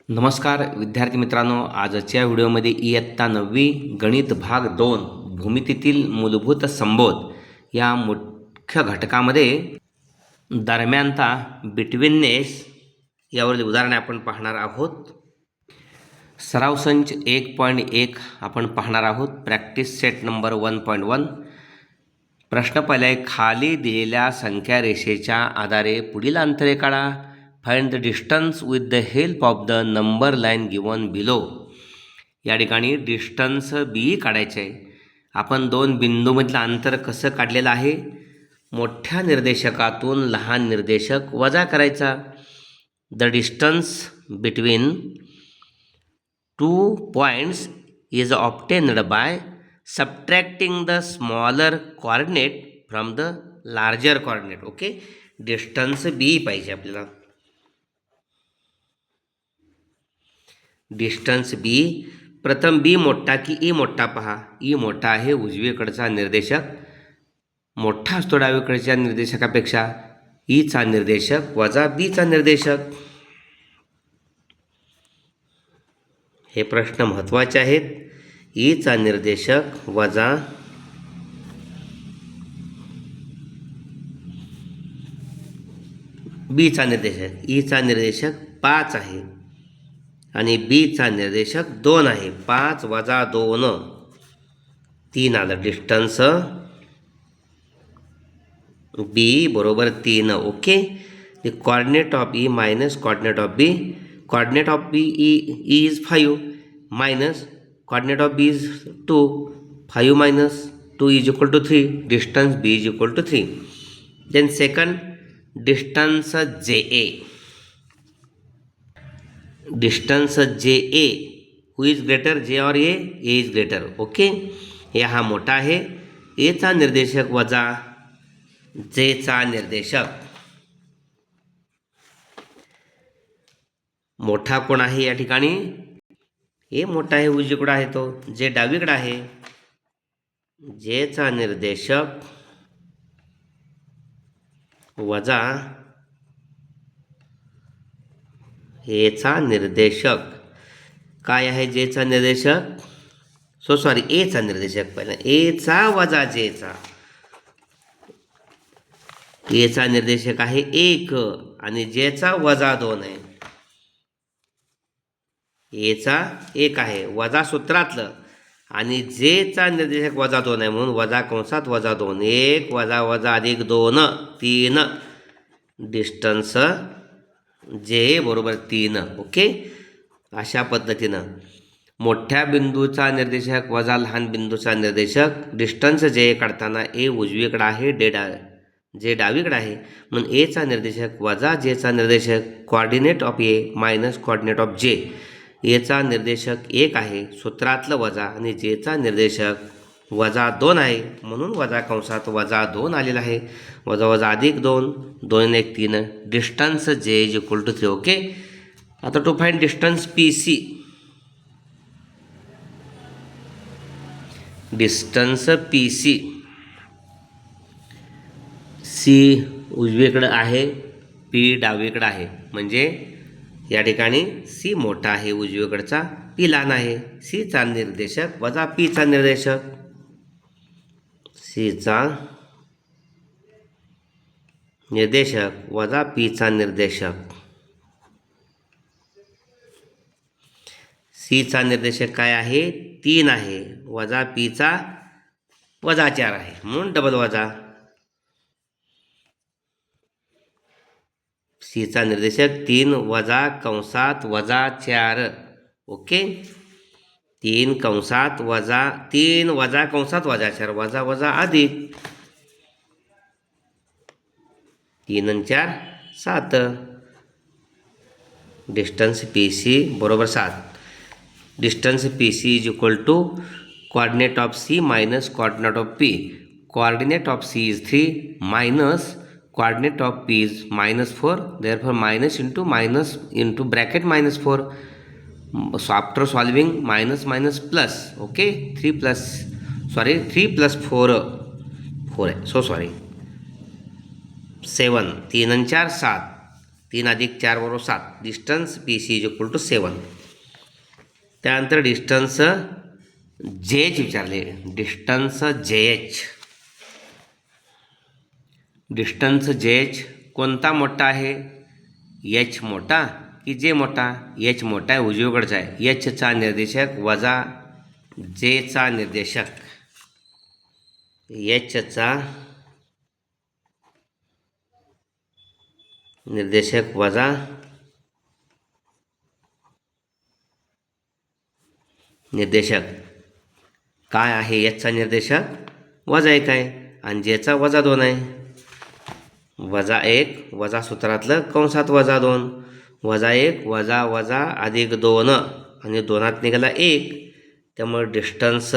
नमस्कार विद्यार्थी मित्रांनो, आजच्या व्हिडिओमध्ये इयत्ता 9वी गणित भाग 2 भूमितीतील मूलभूत संबोध या मुख्य घटकामध्ये दरम्यानता बिटवीननेस यावरील उदाहरणे आपण पाहणार आहोत. सराव संच 1.1 आपण पाहणार आहोत. Practice set number 1.1. प्रश्न पहिला आहे, खाली दिलेल्या संख्या रेषेच्या आधारे पुढील अंतरे काढा. Find the distance with the help of the number line given below. या ठिकाणी डिस्टन्स बी काढायचे आहे. आपण दोन बिंदूमधलं अंतर कसं काढलेलं आहे? मोठ्या निर्देशकातून लहान निर्देशक वजा करायचा. The distance between 2 points is obtained by subtracting the smaller coordinate from the larger coordinate. Okay, distance B पाहिजे आपल्याला. Distance B. प्रथम बी मोठा की ई मोठा पहा. ई मोठा आहे, उजवीकडचा निर्देशक मोठा असतो डावीकडच्या निर्देशकापेक्षा. ईचा निर्देशक वजा बीचा निर्देशक. हे प्रश्न महत्त्वाचे आहेत. ईचा निर्देशक वजा बीचा निर्देशक. ईचा निर्देशक 5 आहे आणि बीचा निर्देशक 2 आहे. 5 वजा 2 3 आलं. डिस्टन्स बी बरोबर 3. Okay, the coordinate of E minus coordinate of B. Coordinate of B is 5 minus coordinate of B is 2. 5 minus 2 is equal to 3. Distance B is equal to 3. Then second, distance J A. Distance J A, who is greater, जे और ए is greater. Okay, हे हा मोठा आहे. एचा निर्देशक वजा जेचा निर्देशक. मोठा कोण आहे या ठिकाणी? ए मोठा आहे, उजवीकडे आहे तो. जे डावीकडे आहे. जेचा निर्देशक वजा एचा निर्देशक. काय आहे जेचा निर्देशक? सॉरी, एचा निर्देशक पहिला. एचा वजा जेचा. एचा निर्देशक आहे 1 आणि जेचा वजा 2 आहे. एचा 1 आहे, वजा सूत्रातलं, आणि जेचा निर्देशक वजा 2 आहे म्हणून वजा कंसात वजा 2. 1 वजा वजा अधिक 2 3. डिस्टन्स जे बरोबर 3. ओके, अशा पद्धतीनं मोठ्या बिंदूचा निर्देशक वजा लहान बिंदूचा निर्देशक. डिस्टन्स जे काढताना ए उजवीकडे आहे, जे डावीकडे आहे म्हणून एचा निर्देशक वजा जेचा निर्देशक. Coordinate of A minus coordinate of जे. एचा निर्देशक 1 आहे, सूत्रातलं वजा, आणि जेचा निर्देशक वजा 2 आहे म्हणून वजा कंसात वजा 2 आलेला आहे. वजा वजा अधिक 2, 2 1 3. Distance J is equal to 3. Okay, आता to find distance P C. Distance P C. C उजवीकडे आहे, पी डावीकडे आहे, म्हणजे या ठिकाणी सी मोठा आहे उजवीकडचा, पी लहान आहे. सीचा निर्देशक वजा पीचा निर्देशक. सीचा निर्देशक वजा पीचा निर्देशक. सीचा निर्देशक काय आहे? 3 आहे, वजा पीचा वजा 4 आहे म्हणून डबल वजा. सीचा निर्देशक 3 वजा कंसात वजा 4. ओके, 3 कंसात वजा 3 वजा कंसात वजा 4, वजा वजा अधिक 3 आणि 4 7. डिस्टन्स पी सी बरोबर 7. Distance P C is equal to coordinate of C minus coordinate of P. Coordinate of C is 3 minus coordinate of p is -4, therefore minus into bracket -4. So after solving minus minus plus. Okay, 3 plus 4 4 आहे, so sorry 7. 3 आणि 4 7. 3 अधिक 4 बरोबर 7. Distance P C is equal to 7. त्यानंतर distance J H विचारले. Distance J H. Distance J H कोणता मोठा आहे? H मोठा की जे मोठा? एच मोठा आहे, उजवीकडचा आहे. एचचा निर्देशक वजा जेचा निर्देशक. एचचा निर्देशक वजा निर्देशक. काय आहे? एचचा निर्देशक वजा 1 आहे आणि जेचा वजा 2 आहे. वजा 1 वजा सूत्रातलं कंसात वजा 2. वजा 1 वजा वजा अधिक 2 आणि 2 निघाला 1. त्यामुळे डिस्टन्स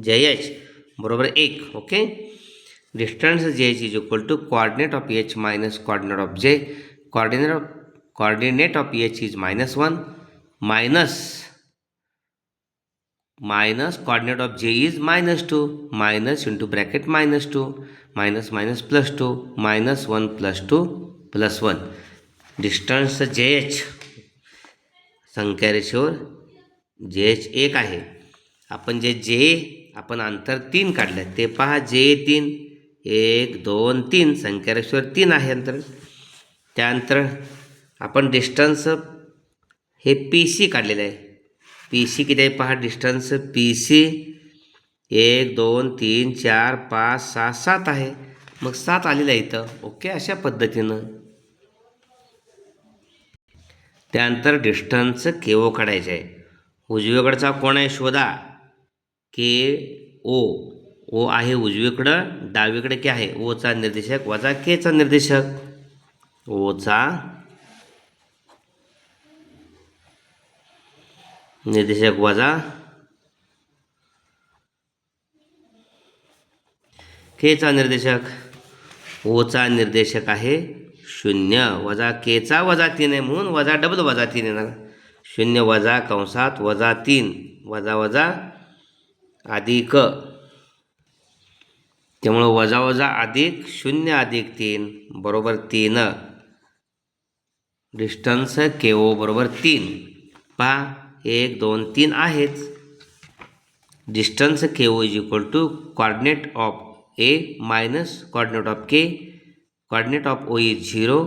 जे एच बरोबर 1. Okay. Distance J H is equal to coordinate of H minus coordinate of J. Coordinate of H is -1 minus coordinate of J is -2. Minus into bracket -2 minus minus +2 -1 +2 +1. Distance J H संख्या रेषेवर जे H 1 आहे. आपण आपण अंतर 3 काढलं ते पहा. जे 3 1 2 3 संख्या रेषेवर 3 आहे अंतर. त्यानंतर आपण डिस्टन्स हे पी सी काढलेलं आहे. पी सी किती आहे पहा. डिस्टन्स पी सी 1 2 3 4 5 6 7 आहे. मग 7 आलेलं आहे इथं. ओके. अशा पद्धतीनं त्यानंतर डिस्टन्स के ओ काढायचं आहे. उजवीकडचा कोण आहे शोधा. के ओ. ओ आहे उजवीकडं, डावीकडे के आहे. ओचा निर्देशक वजा केचा निर्देशक. ओचा निर्देशक वजा केचा निर्देशक. ओचा निर्देशक आहे 0 वजा केचा वजा 3 आहे म्हणून वजा डबल वजा 3 येणार. 0 वजा कंसात वजा 3 वजा वजा अधिक. त्यामुळे वजा वजा अधिक 0 अधिक 3 बरोबर 3. डिस्टन्स के ओ बरोबर 3. पहा 1 2 3 आहेच. Distance K O is equal to coordinate of A minus coordinate of K. Coordinate of O is 0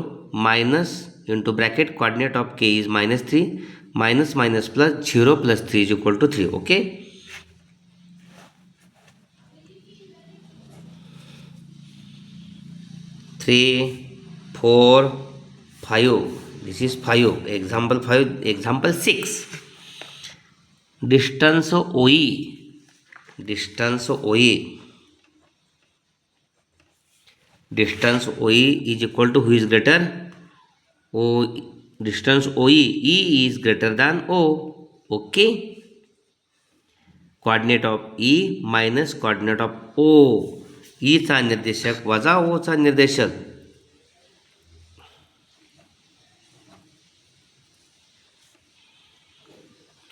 minus into bracket coordinate of K is -3 minus minus plus 0 + 3 is equal to 3. Okay. Three, 4, 5. This is 5. Example 5. Example 6. Distance OE. Distance OE. Distance OE is equal to who is greater? O. Distance OE. E is greater than O. Okay. Coordinate of E minus coordinate of O. E चा निर्देशक वजा O चा निर्देशक.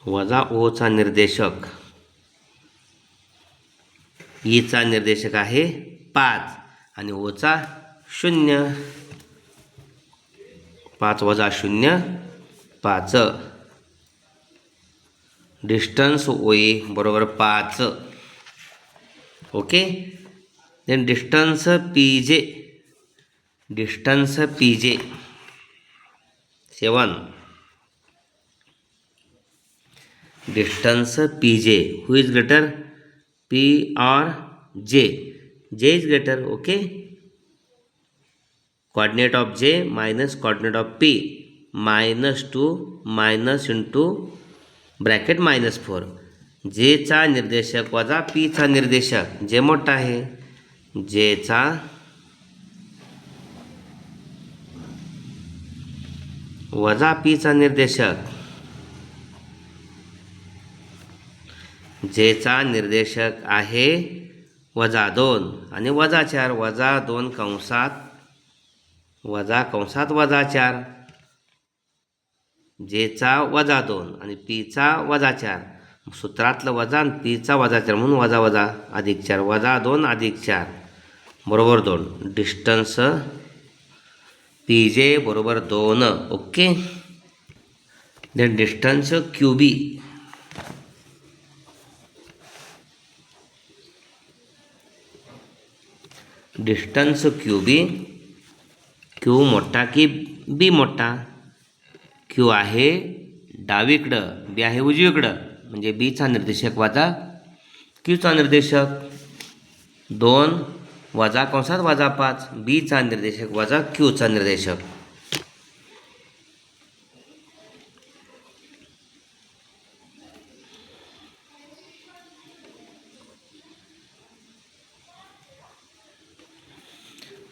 वजा O चा निर्देशक. E चा निर्देशक आहे 5 आणि O चा 0. 5 वजा 0 5. डिस्टन्स OE बरोबर 5. Okay. Then distance PJ. Distance PJ 7. Distance PJ. Who is greater? P और J. J is greater. Okay. Coordinate of J minus coordinate of P. -2 minus into bracket -4. J चा निर्देशक वजा P चा निर्देशक. J मोठा आहे. J चा वजा P चा निर्देशक. J चा निर्देशक आहे -2 आणि -4. -2 कंसात वजा कंसात -4. J चा -2 आणि P चा -4. सूत्रातलं वजा आणि P चा -4 म्हणून वजा वजा अधिक 4. -2 अधिक 4 बरोबर 2. डिस्टन्स PJ बरोबर 2. Okay. Then distance QB. Distance QB. Q मोठा की B मोठा? Q आहे डावीकडं, B आहे उजवीकडं, म्हणजे Bचा निर्देशक वजा Qचा निर्देशक. 2 वजा कंसात वजा 5, Bचा निर्देशक वजा Qचा निर्देशक.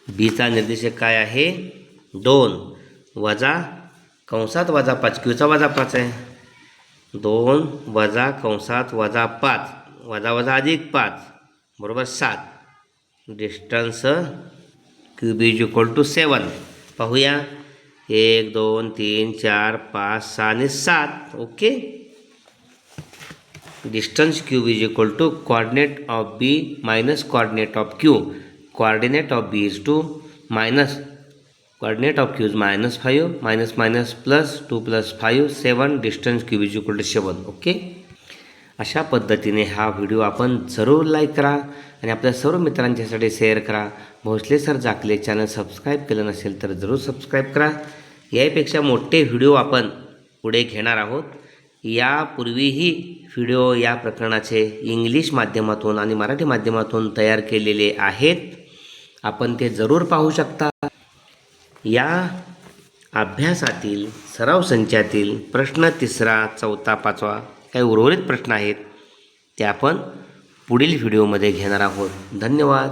Bचा निर्देशक काय आहे? 2 वजा कंसात वजा 5, Qचा वजा 5 आहे. 2 वजा कंसात वजा 5, वजा वजा अधिक 5 बरोबर 7. Distance QB = 7. पाहूया. 1 2 3 4 5 6 आणि 7. Okay. Distance QB = coordinate of B minus coordinate of Q. Coordinate of B is 2 minus coordinate of Q is -5, minus minus plus 2 plus 5 7. Distance QB = 7. Okay. अशा पद्धतीने हा व्हिडिओ आपण जरूर लाईक करा आणि आपल्या सर्व मित्रांच्यासाठी शेअर करा. भोसले सर जाकले चॅनल सबस्क्राईब केलं नसेल तर जरूर सबस्क्राईब करा. यापेक्षा मोठे व्हिडिओ आपण पुढे घेणार आहोत. यापूर्वीही व्हिडिओ या प्रकरणाचे इंग्लिश माध्यमातून आणि मराठी माध्यमातून तयार केलेले आहेत. आपण ते जरूर पाहू शकता. या अभ्यासातील सराव संचातील प्रश्न 3रा 4था 5वा काही उर्वरित प्रश्न आहेत ते आपण पुढील व्हिडिओमध्ये घेणार आहोत. धन्यवाद.